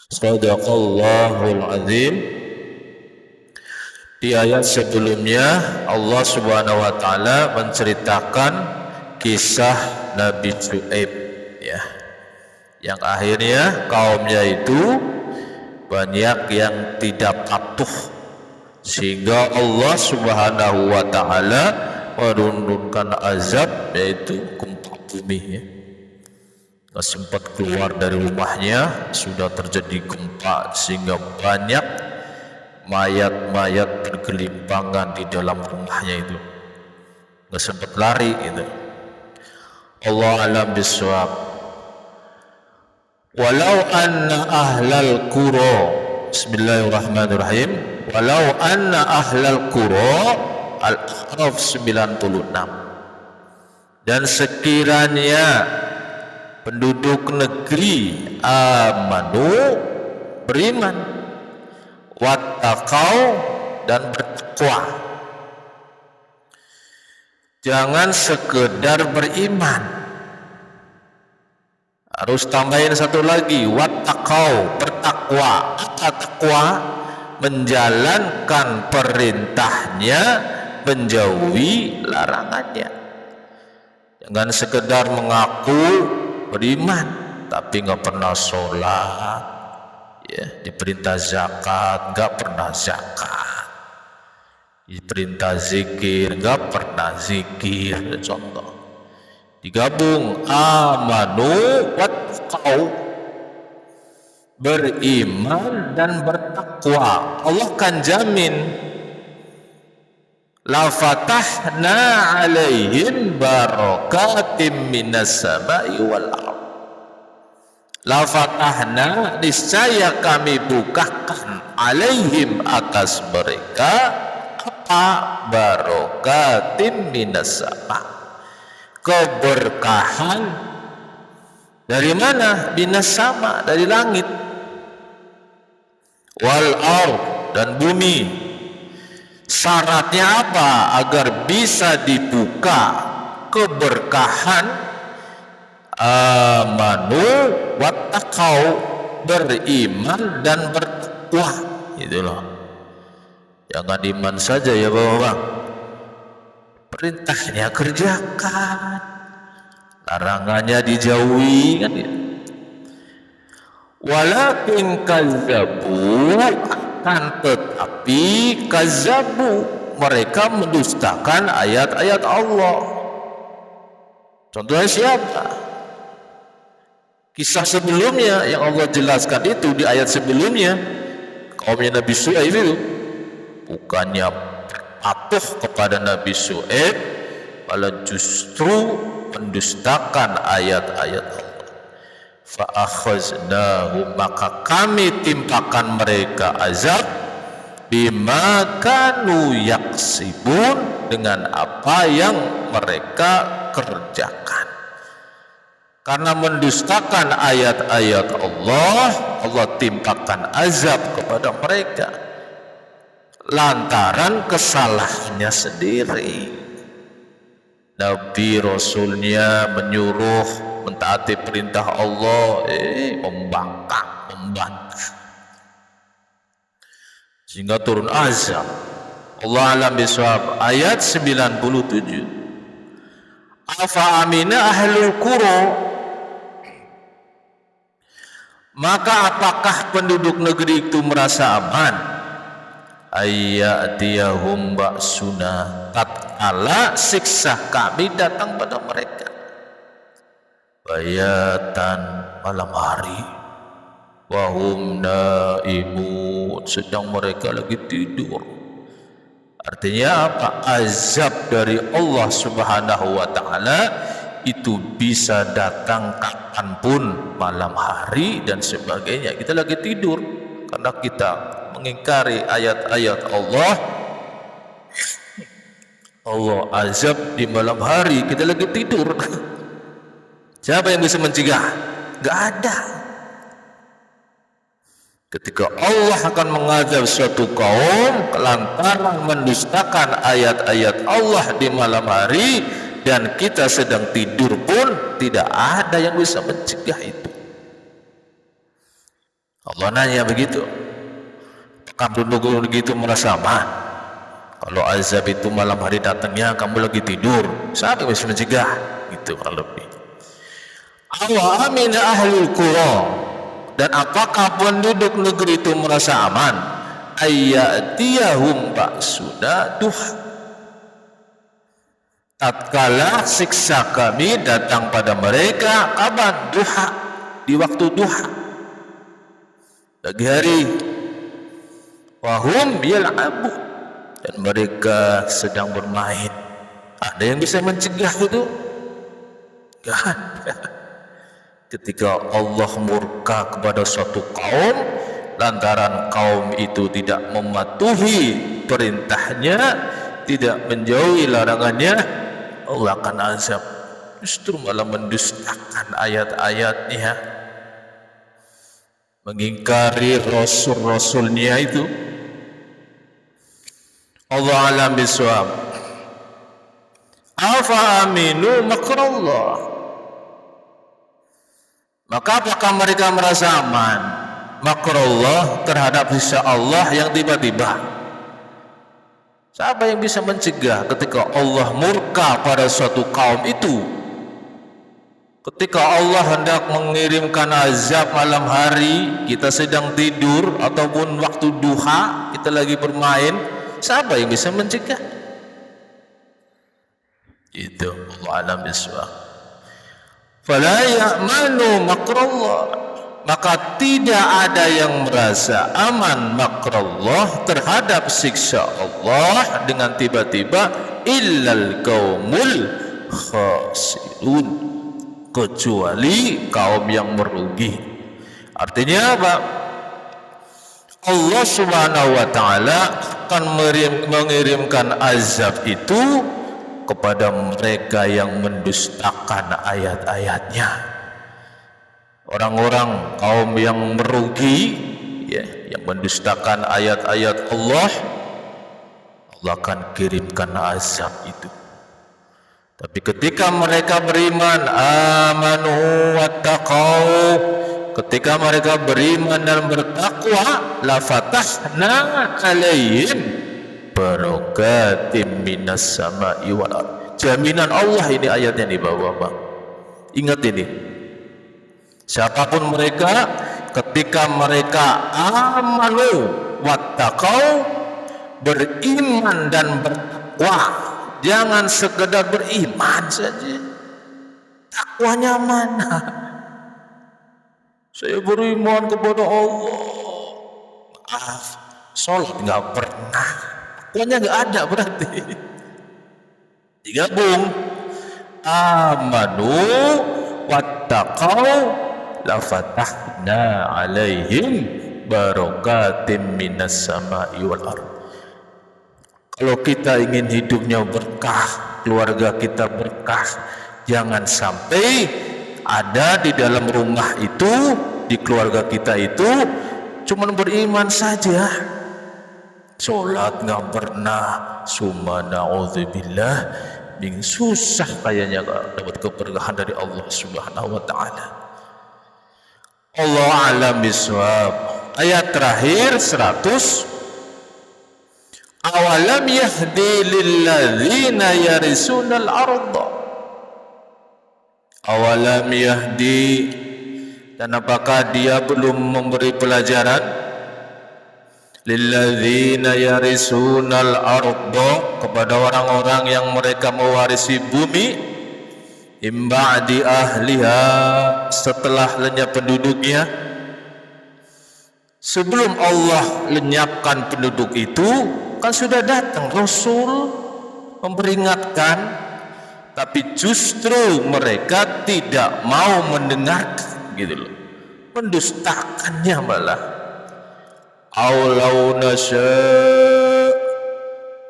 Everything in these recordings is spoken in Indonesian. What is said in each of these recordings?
Shadaqallahul azim. Di ayat sebelumnya Allah Subhanahu wa taala menceritakan kisah Nabi Syuaib, ya, yang akhirnya kaumnya itu banyak yang tidak patuh sehingga Allah Subhanahu wa taala menurunkan azab, yaitu gempa bumi, ya. Nggak sempat keluar dari rumahnya sudah terjadi gempa sehingga banyak mayat-mayat bergelimpangan di dalam rumahnya itu. Nggak sempat lari itu. Allah alam bisawab. Walau anna ahlal qura, bismillahirrahmanirrahim, walau anna ahlal qura, Al-A'raf 96. Dan sekiranya penduduk negeri amanu, beriman, wattaqau, dan bertakwa. Jangan sekedar beriman, harus tambahin satu lagi, wattaqau, bertakwa. Apa takwa? Menjalankan perintahnya, menjauhi larangannya. Jangan sekedar mengaku beriman tapi nggak pernah sholat, ya, diperintah zakat nggak pernah zakat, diperintah zikir nggak pernah zikir. Contoh, digabung amanu wattaqau, beriman dan bertakwa, Allah kan jamin. La fatahna alaihim barakatim minas sama'i wal ardh. La fatahna, niscaya kami bukakan, alaihim, atas mereka, apa? Barakatim minas sama', keberkahan dari mana? Minas sama', dari langit, wal ardh, dan bumi. Syaratnya apa? Agar bisa dibuka keberkahan, amanu wattaqau, beriman dan bertakwa. Itu loh. Jangan iman saja ya Bapak, perintahnya kerjakan, larangannya dijauhi, kan ya. Walakin kazzabu, kan tetapi kazzabu, mereka mendustakan ayat-ayat Allah. Contohnya siapa? Kisah sebelumnya yang Allah jelaskan itu di ayat sebelumnya, kaumnya Nabi Syuaib itu bukannya patuh kepada Nabi Syuaib, malah justru mendustakan ayat-ayat Allah. Fa'akhaznahum, maka kami timpakan mereka azab, bima kanu yaksibun, dengan apa yang mereka kerjakan. Karena mendustakan ayat-ayat Allah, Allah timpakan azab kepada mereka lantaran kesalahannya sendiri. Nabi Rasulnya menyuruh mentaati perintah Allah, membangkang, membantah, sehingga turun azab. Allah alam bisawab. Ayat 97. Afa amina ahlul qura, maka apakah penduduk negeri itu merasa aman? Ayyatiyahum ba'suna, tatkala siksa kami datang pada mereka, bayatan, malam hari, wahum naimun, sedang mereka lagi tidur. Artinya apa? Azab dari Allah Subhanahu wa taala itu bisa datang kapanpun, malam hari dan sebagainya. Kita lagi tidur karena kita mengingkari ayat-ayat Allah. Allah azab di malam hari, kita lagi tidur. Siapa yang bisa mencegah? Gak ada. Ketika Allah akan mengazab suatu kaum lantaran mendustakan ayat-ayat Allah di malam hari dan kita sedang tidur pun, tidak ada yang bisa mencegah itu. Allah nanya begitu. Apakah penduduk itu merasa aman? Kalau azab itu malam hari datangnya kamu lagi tidur, siapa yang bisa mencegah? Gitu kalau lebih. Awa amin ahlul qura, dan apakah penduduk negeri itu merasa aman? Ayyatiyahum ba'suna duha, tatkala siksa kami datang pada mereka. Kapan? Duha, di waktu duha, pagi hari. Wahum yal'abu, dan mereka sedang bermain. Ada yang bisa mencegah itu? Gak ada. Ketika Allah murka kepada suatu kaum lantaran kaum itu tidak mematuhi perintahnya, tidak menjauhi larangannya, Allah akan azab. Justru malah mendustakan ayat-ayatnya, mengingkari rasul-rasulnya itu. Allah alam bisawab. Afa aminu makrallah, maka apakah mereka merasa aman makrallah terhadap siksa Allah yang tiba-tiba? Siapa yang bisa mencegah ketika Allah murka pada suatu kaum itu? Ketika Allah hendak mengirimkan azab malam hari, kita sedang tidur, ataupun waktu duha kita lagi bermain, siapa yang bisa mencegah? Itu Allah alam bisawab. Fala ya'manu makrallah, maka tidak ada yang merasa aman makrallah terhadap siksa Allah dengan tiba-tiba, illal qaumul khasirun, kecuali kaum yang merugi. Artinya apa? Allah subhanahu wa ta'ala akan mengirimkan azab itu kepada mereka yang mendustakan ayat-ayatnya. Orang-orang kaum yang merugi, ya, yang mendustakan ayat-ayat Allah, Allah akan kirimkan azab itu. Tapi ketika mereka beriman, amanu wattaqau, ketika mereka beriman dan bertakwa, la fatahna alaihim barakatim minas sama'i wal ardh. Jaminan Allah ini ayatnya di bawah, Bang. Ingat ini. Siapapun mereka, ketika mereka amanu wattaqau, beriman dan bertakwa, jangan sekedar beriman saja, takwanya mana? Saya beriman kepada Allah, maaf, sholat nggak pernah, takwanya nggak ada, berarti digabung. Amanu wattaqau lafatahna alaihim barakatim minas sama'i wal ardh. Kalau kita ingin hidupnya berkah, keluarga kita berkah, jangan sampai ada di dalam rumah itu, di keluarga kita itu cuman beriman saja, sholat nggak pernah, summa na'udzubillah, susah kayaknya dapat keberkahan dari Allah subhanahu wa ta'ala. Allah alam bisawab. Ayat terakhir 100. Awalam yahdi lilladzina yarisunal arda. Awalam yahdi, dan apakah dia belum memberi pelajaran lilladzina yarisunal arda, kepada orang-orang yang mereka mewarisi bumi, imba'di ahliha, setelah lenyap penduduknya. Sebelum Allah lenyapkan penduduk itu, kan sudah datang Rasul memperingatkan, tapi justru mereka tidak mau mendengarkan, gitu loh, mendustakannya malah. Aulau nasya,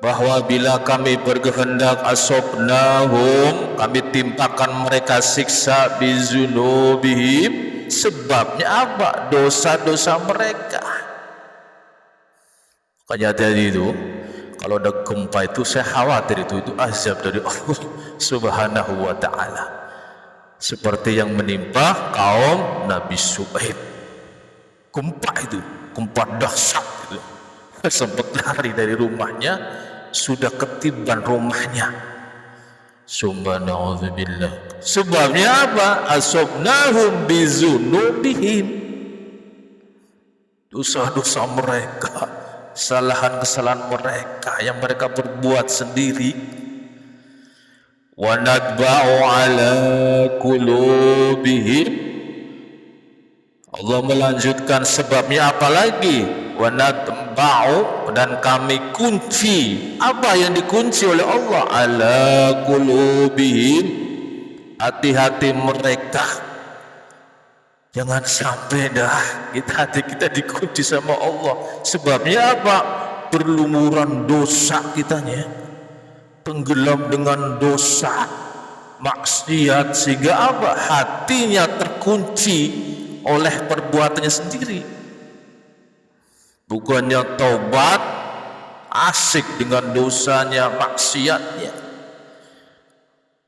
bahwa bila kami berkehendak, asobnahum, kami timpakan mereka siksa, bizunubihim, sebabnya apa? Dosa-dosa mereka. Makanya tadi itu, kalau ada gempa itu saya khawatir itu azab dari Allah subhanahu wa ta'ala, seperti yang menimpa kaum Nabi Syuaib. gempa itu, gempa dahsyat itu. Sempat lari dari rumahnya, sudah ketiban rumahnya. Subhanallah. Sebabnya apa? Asabnahum bizunubihim. Dosa-dosa mereka, kesalahan-kesalahan mereka yang mereka perbuat sendiri. Wa nadba'u ala qulubihim. Allah melanjutkan sebabnya apa lagi? Wa nadba'u, dan kami kunci. Apa yang dikunci oleh Allah? Ala qulubihim, hati-hati mereka. Jangan sampai hati kita dikunci sama Allah. Sebabnya apa? Berlumuran dosa kitanya, tenggelam dengan dosa, maksiat, sehingga apa? Hatinya terkunci oleh perbuatannya sendiri. Bukannya taubat, asik dengan dosanya, maksiatnya,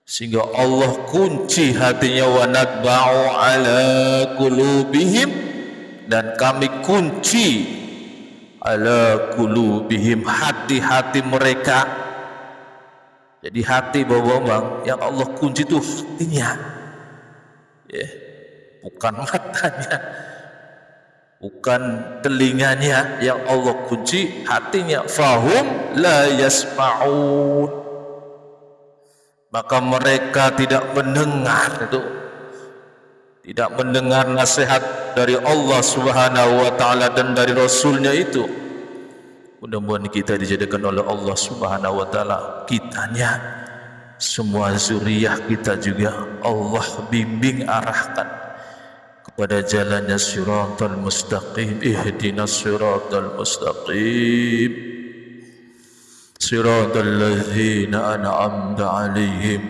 sehingga Allah kunci hatinya. Wa nadba'u ala qulubihim, dan kami kunci ala qulubihim, hati-hati mereka. Jadi hati Bapak yang Allah kunci itu hatinya, ya, bukan matanya, bukan telinganya yang Allah kunci, hatinya. Fahum la yasma'un, maka mereka tidak mendengar itu, tidak mendengar nasihat dari Allah Subhanahu wa taala dan dari Rasulnya itu. Mudah-mudahan kita dijadikan oleh Allah Subhanahu wa taala, kitanya, semua zuriyah kita juga Allah bimbing, arahkan kepada jalannya siratal mustaqim. Ihdinas siratal mustaqim siratal ladzina an'amta 'alaihim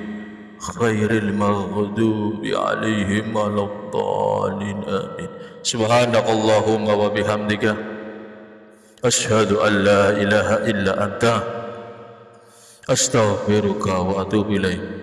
ghairil maghdubi 'alaihim waladdallin. Amin. Subhanakallahumma wa bihamdika asyhadu an la ilaha illa anta astaghfiruka wa atubu ilaik.